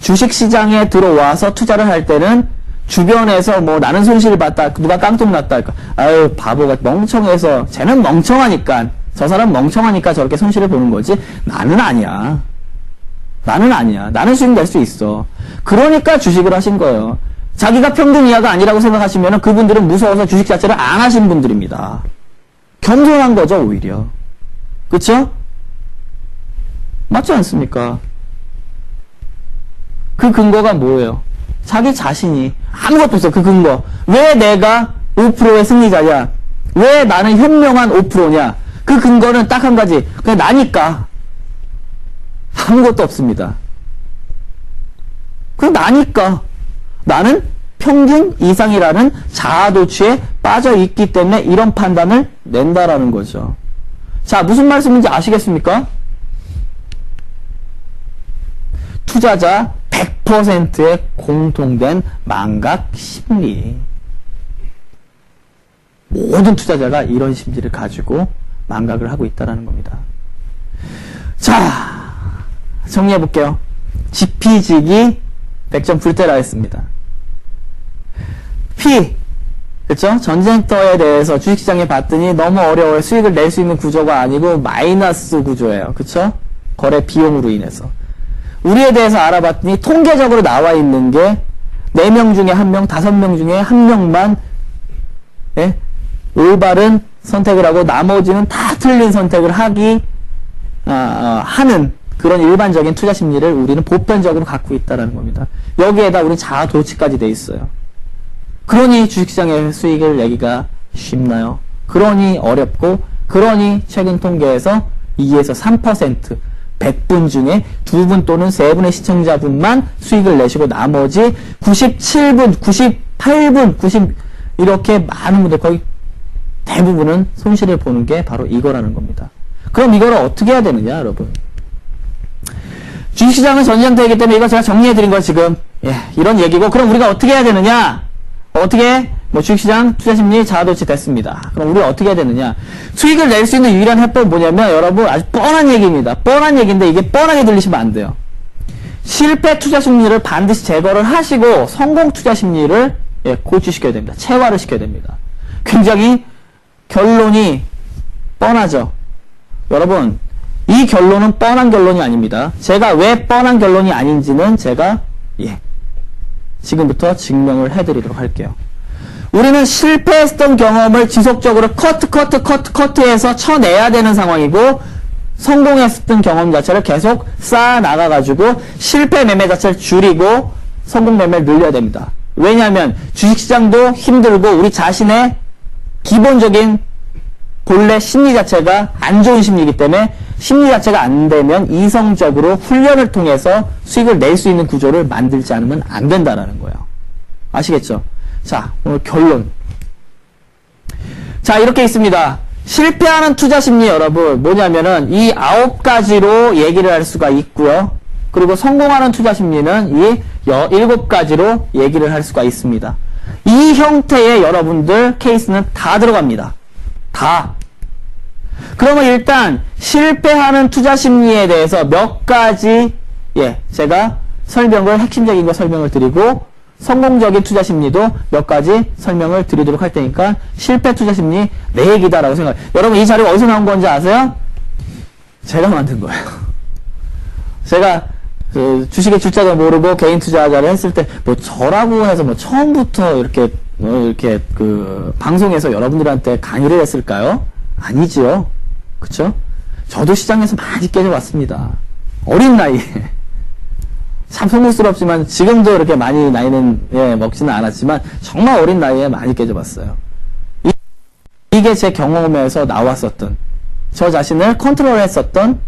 주식시장에 들어와서 투자를 할 때는 주변에서 뭐 나는 손실을 봤다. 누가 깡통 났다. 아유 바보가 멍청해서 쟤는 멍청하니까 저 사람 멍청하니까 저렇게 손실을 보는 거지. 나는 아니야. 나는 수익 낼 수 있어. 그러니까 주식을 하신 거예요. 자기가 평균 이하가 아니라고 생각하시면 그분들은 무서워서 주식 자체를 안 하신 분들입니다. 겸손한 거죠, 오히려. 그쵸? 맞지 않습니까? 그 근거가 뭐예요? 자기 자신이 아무것도 없어, 그 근거. 왜 내가 5%의 승리자냐? 왜 나는 현명한 5%냐? 그 근거는 딱 한 가지. 그냥 나니까. 아무것도 없습니다. 그냥 나니까. 나는 평균 이상이라는 자아도취에 빠져 있기 때문에 이런 판단을 낸다라는 거죠. 자, 무슨 말씀인지 아시겠습니까? 투자자 100%의 공통된 망각 심리. 모든 투자자가 이런 심리를 가지고 망각을 하고 있다는 겁니다. 자, 정리해 볼게요. 지피지기 100점 불때라 했습니다. P, 그쵸? 전쟁터에 대해서 주식시장에 봤더니 너무 어려워요. 수익을 낼 수 있는 구조가 아니고 마이너스 구조예요. 그쵸? 거래 비용으로 인해서. 우리에 대해서 알아봤더니 통계적으로 나와 있는 게 4명 중에 1명, 5명 중에 1명만 예? 올바른 선택을 하고 나머지는 다 틀린 선택을 하는 그런 일반적인 투자 심리를 우리는 보편적으로 갖고 있다는 겁니다. 여기에다 우리 자아 도취까지 돼 있어요. 그러니 주식시장의 수익을 내기가 쉽나요? 그러니 어렵고, 그러니 최근 통계에서 2에서 3%, 100분 중에 2분 또는 3분의 시청자분만 수익을 내시고 나머지 97분, 98분, 90 이렇게 많은 분들 거의 대부분은 손실을 보는 게 바로 이거라는 겁니다. 그럼 이거를 어떻게 해야 되느냐, 여러분? 주식시장은 전쟁터이기 때문에 이거 제가 정리해드린 거 지금 이런 얘기고, 그럼 우리가 어떻게 해야 되느냐? 어떻게? 주식시장 투자심리 자아도취 됐습니다. 그럼 우리가 어떻게 해야 되느냐? 수익을 낼 수 있는 유일한 해법은 뭐냐면, 여러분 아주 뻔한 얘기입니다. 뻔한 얘기인데 이게 뻔하게 들리시면 안 돼요. 실패 투자심리를 반드시 제거를 하시고 성공 투자심리를 고취시켜야 됩니다. 체화를 시켜야 됩니다. 굉장히 결론이 뻔하죠. 여러분, 이 결론은 뻔한 결론이 아닙니다. 제가 왜 뻔한 결론이 아닌지는 제가 지금부터 증명을 해드리도록 할게요. 우리는 실패했던 경험을 지속적으로 커트해서 쳐내야 되는 상황이고, 성공했던 경험 자체를 계속 쌓아 나가가지고 실패 매매 자체를 줄이고 성공 매매를 늘려야 됩니다. 왜냐하면 주식시장도 힘들고 우리 자신의 기본적인 본래 심리 자체가 안 좋은 심리이기 때문에 심리 자체가 안 되면 이성적으로 훈련을 통해서 수익을 낼 수 있는 구조를 만들지 않으면 안 된다라는 거예요. 아시겠죠? 자, 오늘 결론. 자, 이렇게 있습니다. 실패하는 투자 심리 여러분 뭐냐면은 이 9가지로 얘기를 할 수가 있고요. 그리고 성공하는 투자 심리는 이 7가지로 얘기를 할 수가 있습니다. 이 형태의 여러분들 케이스는 다 들어갑니다. 다. 그러면 일단 실패하는 투자 심리에 대해서 몇 가지 제가 핵심적인 거 설명을 드리고 성공적인 투자 심리도 몇 가지 설명을 드리도록 할 테니까 실패 투자 심리 내 얘기다라고 생각해요. 여러분 이 자료가 어디서 나온 건지 아세요? 제가 만든 거예요. 제가 주식의 출자도 모르고 개인 투자자를 했을 때 저라고 해서 처음부터 이렇게 방송에서 여러분들한테 강의를 했을까요? 아니지요. 그쵸? 저도 시장에서 많이 깨져왔습니다. 어린 나이에. 참 송구스럽지만 지금도 이렇게 많이 나이는 먹지는 않았지만 정말 어린 나이에 많이 깨져봤어요. 이게 제 경험에서 나왔었던 저 자신을 컨트롤했었던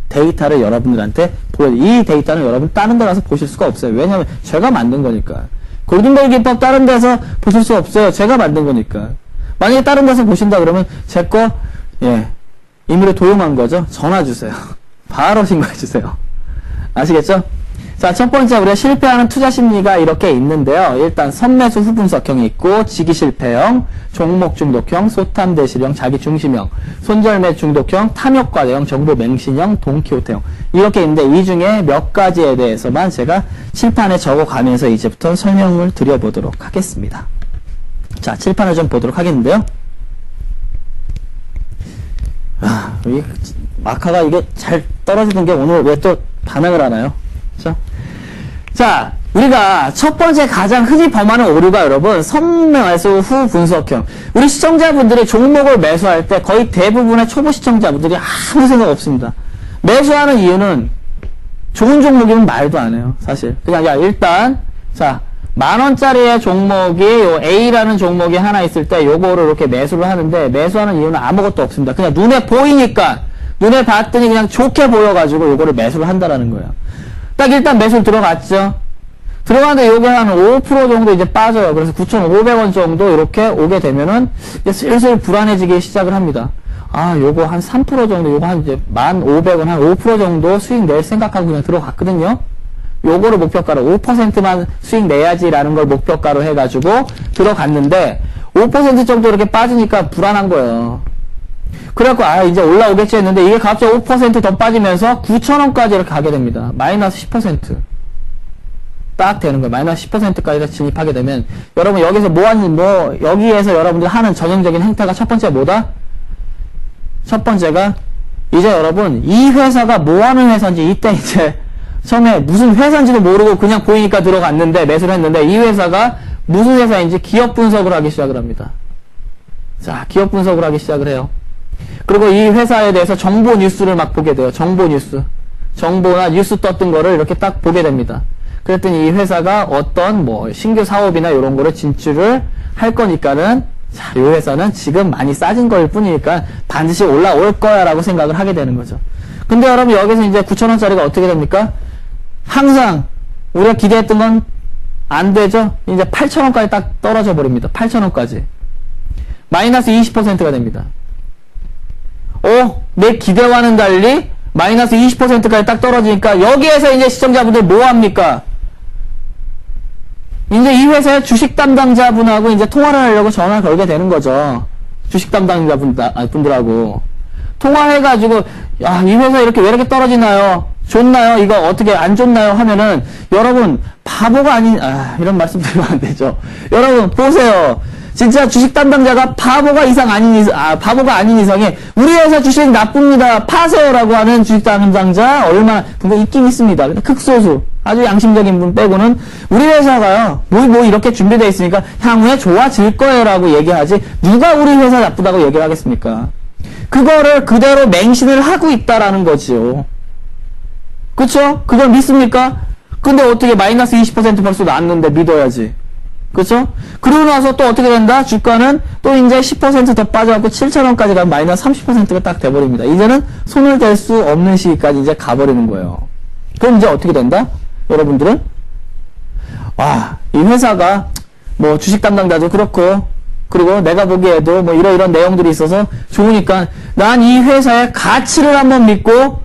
데이터를 여러분들한테 이 데이터는 여러분 다른 데 가서 보실 수가 없어요. 왜냐하면 제가 만든 거니까. 골든벨 기법 다른 데서 보실 수 없어요. 제가 만든 거니까. 만약에 다른 데서 보신다 그러면 제 거 임의로 도용한 거죠. 전화 주세요. 바로 신고해 주세요. 아시겠죠? 자, 첫 번째 우리가 실패하는 투자 심리가 이렇게 있는데요. 일단 선매수 후분석형이 있고 지기실패형, 종목 중독형, 소탐대실형, 자기중심형, 손절매 중독형, 탐욕과대형, 정보맹신형, 돈키호테형 이렇게 있는데 이 중에 몇 가지에 대해서만 제가 칠판에 적어가면서 이제부터 설명을 드려보도록 하겠습니다. 자, 칠판을 좀 보도록 하겠는데요. 이 마카가 이게 잘 떨어지는 게 오늘 왜 또 반응을 하나요? 자, 우리가 첫 번째 가장 흔히 범하는 오류가 여러분 선매수 후 분석형. 우리 시청자분들이 종목을 매수할 때 거의 대부분의 초보 시청자분들이 아무 생각 없습니다. 매수하는 이유는 좋은 종목이면 말도 안 해요. 사실 그냥 일단 자 10,000원짜리의 종목이 요 A라는 종목이 하나 있을 때 요거를 이렇게 매수를 하는데 매수하는 이유는 아무것도 없습니다. 그냥 눈에 보이니까 눈에 봤더니 그냥 좋게 보여가지고 요거를 매수를 한다라는 거예요. 딱 일단 매수를 들어갔죠. 들어가는데 요게 한 5% 정도 이제 빠져요. 그래서 9,500원 정도 이렇게 오게 되면은 이제 슬슬 불안해지기 시작을 합니다. 아, 요거 한 3% 정도, 요거 한 이제 1,500원, 한 5% 정도 수익 낼 생각하고 그냥 들어갔거든요. 요거를 목표가로 5%만 수익 내야지라는 걸 목표가로 해가지고 들어갔는데 5% 정도 이렇게 빠지니까 불안한 거예요. 그래갖고 아 이제 올라오겠지 했는데 이게 갑자기 5% 더 빠지면서 9,000원까지 이렇게 가게 됩니다. 마이너스 10%. 딱 되는 거예요. 마이너스 10%까지 진입하게 되면 여러분 여기서 여기에서 여러분들 하는 전형적인 행태가 첫 번째 뭐다? 첫 번째가 이제 여러분 이 회사가 뭐 하는 회사인지 이때 이제 처음에 무슨 회사인지도 모르고 그냥 보이니까 들어갔는데 매수를 했는데 이 회사가 무슨 회사인지 기업 분석을 하기 시작을 합니다. 자, 기업 분석을 하기 시작을 해요. 그리고 이 회사에 대해서 정보 뉴스를 막 보게 돼요. 정보 뉴스. 정보나 뉴스 떴던 거를 이렇게 딱 보게 됩니다. 그랬더니 이 회사가 어떤 신규 사업이나 이런 거를 진출을 할 거니까는 자, 이 회사는 지금 많이 싸진 거일 뿐이니까 반드시 올라올 거야 라고 생각을 하게 되는 거죠. 근데 여러분 여기서 이제 9,000원짜리가 어떻게 됩니까? 항상 우리가 기대했던 건 안 되죠? 이제 8,000원까지 딱 떨어져 버립니다. 8,000원까지. 마이너스 20%가 됩니다. 내 기대와는 달리 마이너스 20%까지 딱 떨어지니까 여기에서 이제 시청자분들 뭐 합니까? 이제 이 회사의 주식 담당자분하고 이제 통화를 하려고 전화를 걸게 되는 거죠. 주식 담당자분들하고. 통화해가지고, 야, 이 회사 이렇게 왜 이렇게 떨어지나요? 좋나요? 이거 어떻게 안 좋나요? 하면은, 여러분, 바보가 이런 말씀 드리면 안 되죠. 여러분, 보세요. 진짜 주식 담당자가 바보가 아닌 이상에, 우리 회사 주식 나쁩니다. 파세요라고 하는 주식 담당자 분명 있긴 있습니다. 근데 극소수. 아주 양심적인 분 빼고는 우리 회사가요, 이렇게 준비되어 있으니까 향후에 좋아질 거예요 라고 얘기하지, 누가 우리 회사 나쁘다고 얘기를 하겠습니까? 그거를 그대로 맹신을 하고 있다라는 거지요. 그쵸? 그걸 믿습니까? 근데 어떻게 마이너스 20% 벌써 났는데 믿어야지. 그쵸? 그러고 나서 또 어떻게 된다? 주가는 또 이제 10% 더 빠져갖고 7,000원까지 가면 마이너스 30%가 딱 돼버립니다. 이제는 손을 댈 수 없는 시기까지 이제 가버리는 거예요. 그럼 이제 어떻게 된다? 여러분들은? 이 회사가 주식 담당자도 그렇고, 그리고 내가 보기에도 이런 내용들이 있어서 좋으니까 난 이 회사의 가치를 한번 믿고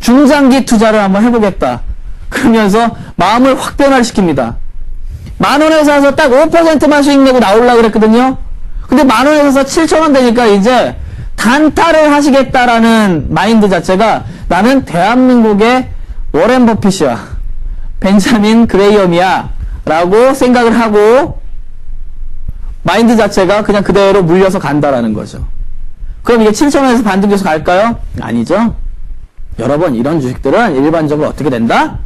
중장기 투자를 한번 해보겠다. 그러면서 마음을 확 변화시킵니다. 10,000원에 사서 딱 5%만 수익 내고 나오려고 그랬거든요. 근데 10,000원에 사서 7,000원 되니까 이제 단타를 하시겠다라는 마인드 자체가 나는 대한민국의 워렌 버핏이야. 벤자민 그레이엄이야. 라고 생각을 하고 마인드 자체가 그냥 그대로 물려서 간다라는 거죠. 그럼 이게 7,000원에서 반등해서 갈까요? 아니죠. 여러분 이런 주식들은 일반적으로 어떻게 된다?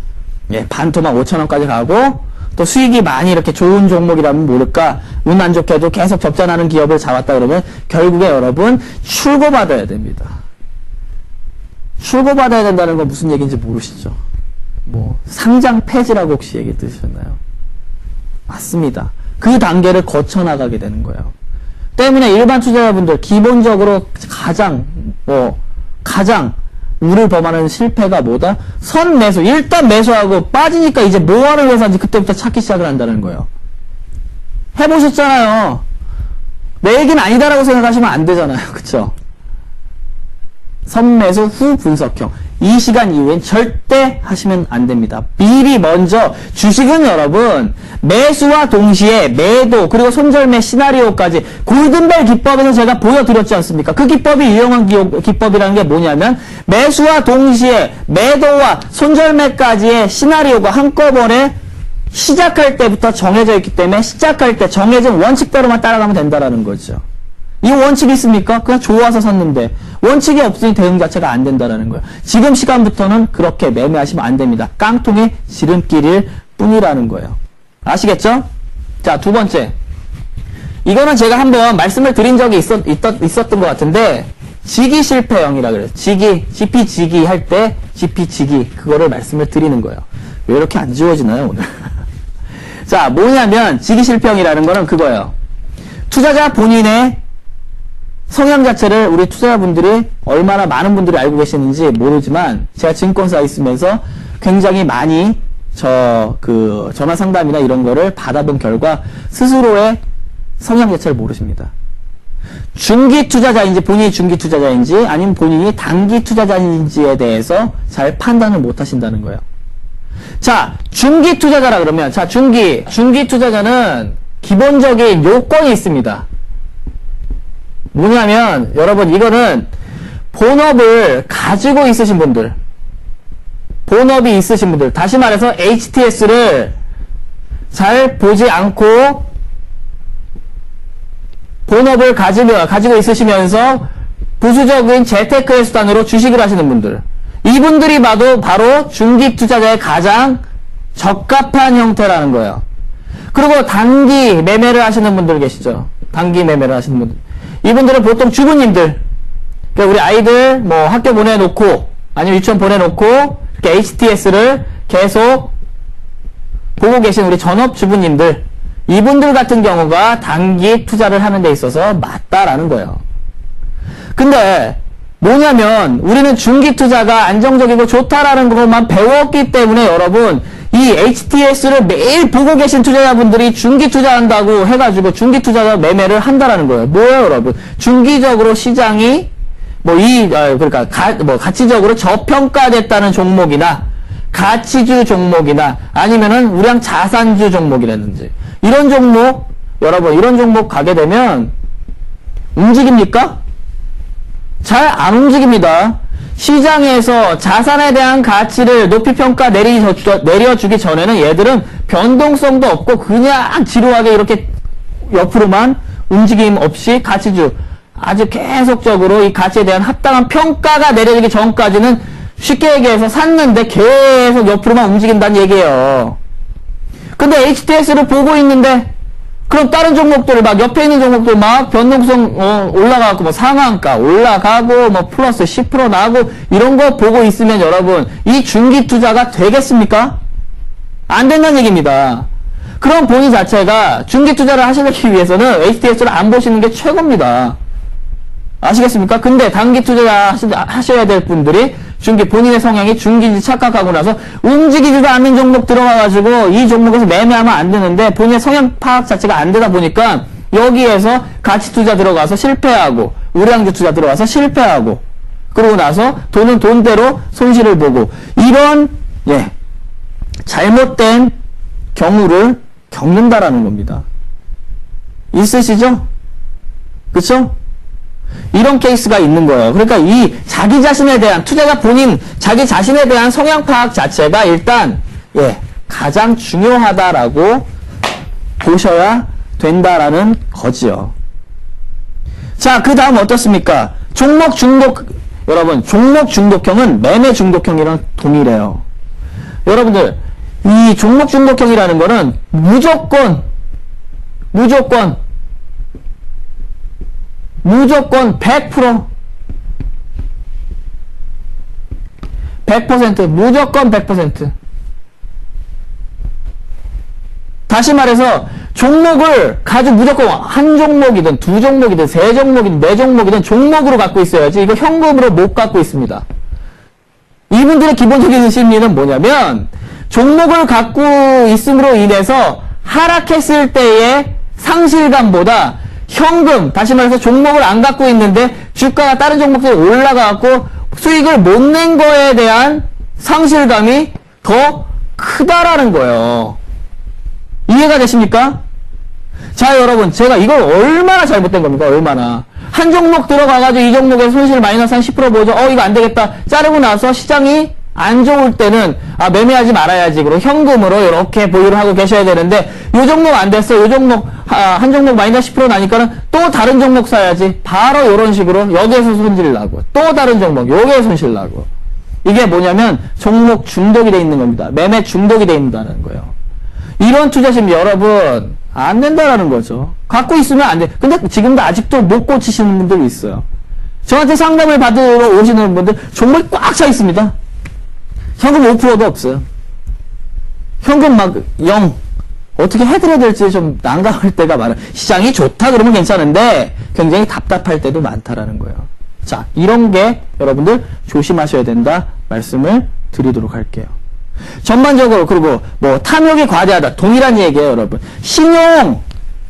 반토막 5,000원까지 가고 또 수익이 많이 이렇게 좋은 종목이라면 모를까 운 안 좋게도 계속 접전하는 기업을 잡았다 그러면 결국에 여러분 출고받아야 됩니다. 출고받아야 된다는 건 무슨 얘기인지 모르시죠? 상장 폐지라고 혹시 얘기 들으셨나요? 맞습니다. 그 단계를 거쳐나가게 되는 거예요. 때문에 일반 투자자분들 기본적으로 가장 우를 범하는 실패가 뭐다? 선매수. 일단 매수하고 빠지니까 이제 뭐 하는 회사인지 그때부터 찾기 시작을 한다는 거예요. 해보셨잖아요. 내 얘기는 아니다라고 생각하시면 안 되잖아요. 그쵸? 선매수 후 분석형. 이 시간 이후엔 절대 하시면 안 됩니다. 미리 먼저 주식은 여러분 매수와 동시에 매도 그리고 손절매 시나리오까지 골든벨 기법에서 제가 보여드렸지 않습니까? 그 기법이 유용한 기법이라는 게 뭐냐면 매수와 동시에 매도와 손절매까지의 시나리오가 한꺼번에 시작할 때부터 정해져 있기 때문에 시작할 때 정해진 원칙대로만 따라가면 된다라는 거죠. 이 원칙이 있습니까? 그냥 좋아서 샀는데 원칙이 없으니 대응 자체가 안 된다라는 거예요. 지금 시간부터는 그렇게 매매하시면 안 됩니다. 깡통의 지름길일 뿐이라는 거예요. 아시겠죠? 자, 두 번째. 이거는 제가 한번 말씀을 드린 적이 있었던 것 같은데 지기 실패형이라 그래요. GP 지기 할 때 GP 지기 그거를 말씀을 드리는 거예요. 왜 이렇게 안 지워지나요 오늘? 자, 뭐냐면 지기 실패형이라는 거는 그거예요. 투자자 본인의 성향 자체를 우리 투자자분들이 얼마나 많은 분들이 알고 계시는지 모르지만 제가 증권사에 있으면서 굉장히 많이 전화 상담이나 이런 거를 받아본 결과 스스로의 성향 자체를 모르십니다. 중기 투자자인지 본인이 중기 투자자인지 아니면 본인이 단기 투자자인지에 대해서 잘 판단을 못 하신다는 거예요. 자, 중기 투자자라 그러면, 자, 중기 투자자는 기본적인 요건이 있습니다. 뭐냐면, 여러분, 이거는 본업을 가지고 있으신 분들, 본업이 있으신 분들, 다시 말해서 HTS를 잘 보지 않고 본업을 가지고 있으시면서 부수적인 재테크의 수단으로 주식을 하시는 분들, 이분들이 봐도 바로 중기 투자자의 가장 적합한 형태라는 거예요. 그리고 단기 매매를 하시는 분들 계시죠. 단기 매매를 하시는 분들. 이분들은 보통 주부님들, 그러니까 우리 아이들 뭐 학교 보내놓고 아니면 유치원 보내놓고 이렇게 HTS를 계속 보고 계신 우리 전업주부님들, 이분들 같은 경우가 단기 투자를 하는 데 있어서 맞다라는 거예요. 근데 뭐냐면 우리는 중기 투자가 안정적이고 좋다라는 것만 배웠기 때문에 여러분, 이 HTS를 매일 보고 계신 투자자분들이 중기 투자한다고 해가지고 중기 투자자 매매를 한다라는 거예요. 뭐예요, 여러분? 중기적으로 시장이 그러니까 가치적으로 저평가됐다는 종목이나 가치주 종목이나 아니면은 우량 자산주 종목이라든지 이런 종목, 여러분, 이런 종목 가게 되면 움직입니까? 잘 안 움직입니다. 시장에서 자산에 대한 가치를 높이 평가 내려주기 전에는 얘들은 변동성도 없고 그냥 지루하게 이렇게 옆으로만 움직임 없이 가치주, 아주 계속적으로 이 가치에 대한 합당한 평가가 내려지기 전까지는 쉽게 얘기해서 샀는데 계속 옆으로만 움직인다는 얘기예요. 근데 HTS를 보고 있는데 그럼 다른 종목들 막 옆에 있는 종목들 막 변동성 올라가고 뭐 상한가 올라가고 뭐 플러스 10% 나고 이런 거 보고 있으면 여러분, 이 중기 투자가 되겠습니까? 안 된다는 얘기입니다. 그럼 본인 자체가 중기 투자를 하시기 위해서는 HTS를 안 보시는 게 최고입니다. 아시겠습니까? 근데 단기 투자 하셔야 될 분들이 본인의 성향이 중기인지 착각하고 나서 움직이지도 않는 종목 들어가가지고 이 종목에서 매매하면 안 되는데 본인의 성향 파악 자체가 안 되다 보니까 여기에서 가치 투자 들어가서 실패하고 우량주 투자 들어가서 실패하고 그러고 나서 돈은 돈대로 손실을 보고 이런 잘못된 경우를 겪는다라는 겁니다. 있으시죠? 그쵸? 이런 케이스가 있는 거예요. 그러니까 이 자기 자신에 대한 투자자 본인 자기 자신에 대한 성향 파악 자체가 일단 가장 중요하다라고 보셔야 된다라는 거지요. 자, 그 다음 어떻습니까? 종목 중독, 여러분, 종목 중독형은 매매 중독형이랑 동일해요. 여러분들, 이 종목 중독형이라는 거는 무조건 100% 무조건 100%. 다시 말해서 종목을 가지고 무조건 한 종목이든 두 종목이든 세 종목이든 네 종목이든 종목으로 갖고 있어야지 이거 현금으로 못 갖고 있습니다. 이분들의 기본적인 심리는 뭐냐면 종목을 갖고 있음으로 인해서 하락했을 때의 상실감보다 현금, 다시 말해서 종목을 안 갖고 있는데 주가가 다른 종목들이 올라가고 수익을 못 낸 거에 대한 상실감이 더 크다라는 거예요. 이해가 되십니까? 자, 여러분, 제가 이걸 얼마나 잘못된 겁니까? 얼마나. 한 종목 들어가가지고 이 종목에 손실 마이너스 한 10% 보죠. 이거 안 되겠다. 자르고 나서 시장이 안 좋을 때는 매매하지 말아야지. 그리고 현금으로 이렇게 보유를 하고 계셔야 되는데 요 종목 안 됐어. 요 종목 한 종목 마이너스 10% 나니까는 또 다른 종목 사야지. 바로 이런 식으로 여기에서 손실 나고 또 다른 종목 여기에 손실 나고. 이게 뭐냐면 종목 중독이 돼 있는 겁니다. 매매 중독이 돼 있다는 거예요. 이런 투자심 여러분 안 된다라는 거죠. 갖고 있으면 안 돼. 근데 지금도 아직도 못 고치시는 분들이 있어요. 저한테 상담을 받으러 오시는 분들 종목이 꽉 차 있습니다. 현금 5%도 없어요. 현금 막 0. 어떻게 해드려야 될지 좀 난감할 때가 많아요. 시장이 좋다 그러면 괜찮은데 굉장히 답답할 때도 많다라는 거예요. 자, 이런 게 여러분들 조심하셔야 된다 말씀을 드리도록 할게요. 전반적으로, 그리고 뭐 탐욕이 과대하다. 동일한 얘기예요, 여러분. 신용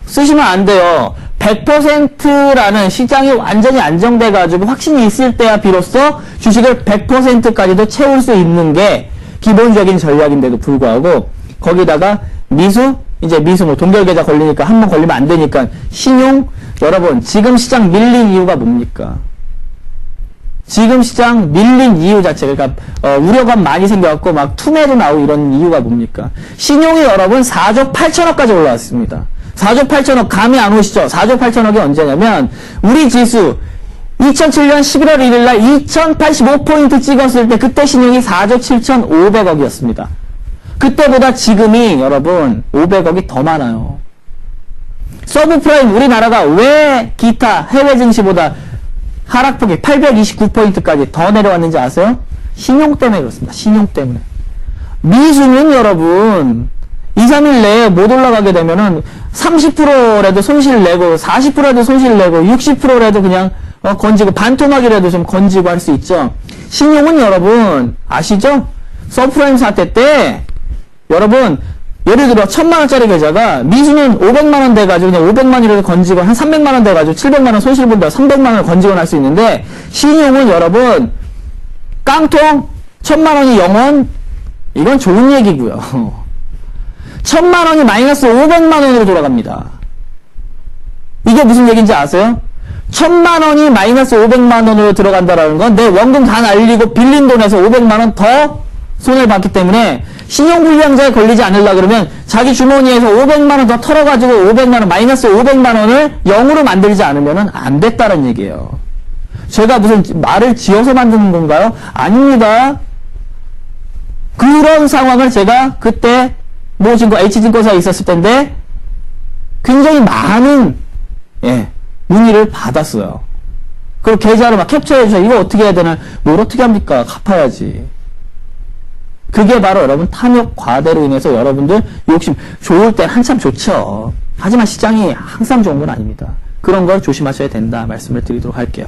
쓰시면 안 돼요. 100%라는 시장이 완전히 안정돼가지고 확신이 있을 때야 비로소 주식을 100%까지도 채울 수 있는 게 기본적인 전략인데도 불구하고, 거기다가 이제 미수 뭐 동결계좌 걸리니까 한 번 걸리면 안 되니까 신용, 여러분 지금 시장 밀린 이유가 뭡니까? 지금 시장 밀린 이유 자체가, 그러니까 우려감 많이 생겨갖고 막 투매도 나오고 이런 이유가 뭡니까? 신용이 여러분 4조 8천억까지 올라왔습니다. 4조 8천억 감이 안 오시죠? 4조 8천억이 언제냐면 우리 지수 2007년 11월 1일날 2085포인트 찍었을 때 그때 신용이 4조 7,500억이었습니다. 그때보다 지금이 여러분 500억이 더 많아요. 서브프라임 우리나라가 왜 기타 해외 증시보다 하락폭이 829포인트까지 더 내려왔는지 아세요? 신용 때문에 그렇습니다. 신용 때문에. 미수는 여러분 2, 3일 내에 못 올라가게 되면은 30%라도 손실 내고 40%라도 손실 내고 60%라도 그냥 건지고 반토막이라도 좀 건지고 할 수 있죠. 신용은 여러분 아시죠? 서프라임 사태 때 여러분 예를 들어 1000만원짜리 계좌가 미수는 500만원 돼가지고 그냥 500만원이라도 건지고 한 300만원 돼가지고 700만원 손실 본다 300만원을 건지고 할 수 있는데, 신용은 여러분 깡통 1000만원이 0원, 이건 좋은 얘기고요. 1000만원이 마이너스 500만원으로 돌아갑니다. 이게 무슨 얘기인지 아세요? 1000만원이 마이너스 500만원으로 들어간다라는 건 내 원금 다 날리고 빌린 돈에서 500만원 더 손해를 봤기 때문에 신용불량자에 걸리지 않으려고 그러면 자기 주머니에서 500만원 더 털어가지고 500만원, 마이너스 500만원을 0으로 만들지 않으면 안 됐다는 얘기예요. 제가 무슨 말을 지어서 만드는 건가요? 아닙니다. 그런 상황을 제가 그때 모증권, H증권사에 있었을 텐데 굉장히 많은 문의를 받았어요. 그리고 계좌를 막 캡처해주세요. 이거 어떻게 해야 되나? 뭘 어떻게 합니까? 갚아야지. 그게 바로 여러분 탐욕 과대로 인해서 여러분들 욕심, 좋을 땐 한참 좋죠. 하지만 시장이 항상 좋은 건 아닙니다. 그런 걸 조심하셔야 된다 말씀을 드리도록 할게요.